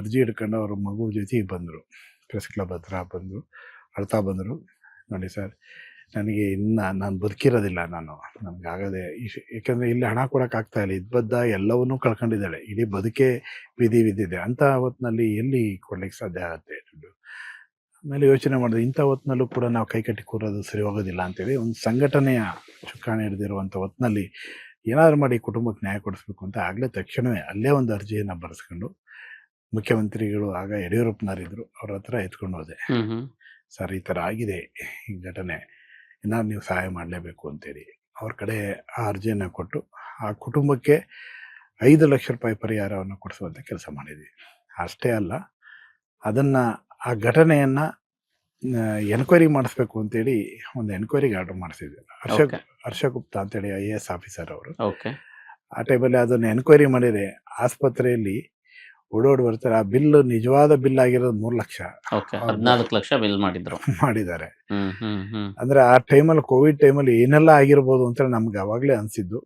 ಅರ್ಜಿ ಹಿಡ್ಕೊಂಡು ಅವ್ರ ಮಗು ಜೊತೆಗೆ ಬಂದರು. ಪ್ರೆಸ್ ಕ್ಲಬ್ ಹತ್ರ ಬಂದರು, ಅಳ್ತಾ ಬಂದರು. ನೋಡಿ ಸರ್, ನನಗೆ ನಾನು ಬದುಕಿರೋದಿಲ್ಲ, ನನಗಾಗದೆ ಯಾಕೆಂದರೆ ಇಲ್ಲಿ ಹಣ ಕೊಡೋಕ್ಕಾಗ್ತಾಯಿಲ್ಲ, ಇದ್ಬದ್ದ ಎಲ್ಲವನ್ನೂ ಕಳ್ಕೊಂಡಿದ್ದಾಳೆ, ಇಡೀ ಬದುಕೇ ಬೀದಿ ಬಿದ್ದಿದೆ. ಅಂಥ ಹೊತ್ತಿನಲ್ಲಿ ಎಲ್ಲಿ ಕೊಡ್ಲಿಕ್ಕೆ ಸಾಧ್ಯ ಆಗುತ್ತೆ ದುಡ್ಡು? ಆಮೇಲೆ ಯೋಚನೆ ಮಾಡಿದೆ, ಇಂಥ ಹೊತ್ತಿನಲ್ಲೂ ಕೂಡ ನಾವು ಕೈಕಟ್ಟಿ ಕೂರೋದು ಸರಿ ಹೋಗೋದಿಲ್ಲ ಅಂತೇಳಿ ಒಂದು ಸಂಘಟನೆಯ ಚುಕ್ಕಾಣಿ ಹಿಡಿದಿರುವಂಥ ಹೊತ್ತಿನಲ್ಲಿ ಏನಾದರೂ ಮಾಡಿ ಕುಟುಂಬಕ್ಕೆ ನ್ಯಾಯ ಕೊಡಿಸ್ಬೇಕು ಅಂತ ಆಗಲೇ ತಕ್ಷಣವೇ ಅಲ್ಲೇ ಒಂದು ಅರ್ಜಿಯನ್ನು ಬರೆಸ್ಕೊಂಡು ಮುಖ್ಯಮಂತ್ರಿಗಳು ಆಗ ಯಡಿಯೂರಪ್ಪನವರಿದ್ದರು, ಅವ್ರ ಹತ್ರ ಎತ್ಕೊಂಡು ಹೋದೆ. ಸರ್, ಈ ಥರ ಆಗಿದೆ ಈ ಘಟನೆ, ಏನಾದ್ರು ನೀವು ಸಹಾಯ ಮಾಡಲೇಬೇಕು ಅಂತೇಳಿ ಅವ್ರ ಕಡೆ ಆ ಅರ್ಜಿಯನ್ನು ಕೊಟ್ಟು ಆ ಕುಟುಂಬಕ್ಕೆ 5 ಲಕ್ಷ ರೂಪಾಯಿ ಪರಿಹಾರವನ್ನು ಕೊಡಿಸುವಂಥ ಕೆಲಸ ಮಾಡಿದ್ವಿ. ಅಷ್ಟೇ ಅಲ್ಲ, ಅದನ್ನು ಆ ಘಟನೆಯನ್ನು ಎನ್ಕ್ವೈರಿ ಮಾಡಿಸ್ಬೇಕು ಅಂತೇಳಿ ಒಂದು ಎನ್ಕ್ವೈರಿಗೆ ಆರ್ಡರ್ ಮಾಡಿಸಿದ್ವಿ. ಹರ್ಷ ಗುಪ್ತಾ ಅಂತೇಳಿ IAS ಆಫೀಸರ್ ಅವರು. ಆ ಟೈಮಲ್ಲಿ ಅದನ್ನು ಎನ್ಕ್ವೈರಿ ಮಾಡಿದರೆ ಆಸ್ಪತ್ರೆಯಲ್ಲಿ ಓಡೋಡಿ ಬರ್ತಾರೆ. ಆ ಬಿಲ್ ನಿಜವಾದ ಬಿಲ್ ಆಗಿರೋದು 3 ಲಕ್ಷ, 14 ಲಕ್ಷ ಬಿಲ್ ಮಾಡಿದ್ದಾರೆ. ಅಂದ್ರೆ ಆ ಟೈಮಲ್ಲಿ ಕೋವಿಡ್ ಟೈಮಲ್ಲಿ ಏನೆಲ್ಲ ಆಗಿರ್ಬೋದು ಅಂತ ನಮ್ಗೆ ಅವಾಗಲೇ ಅನಿಸಿದ್ದು.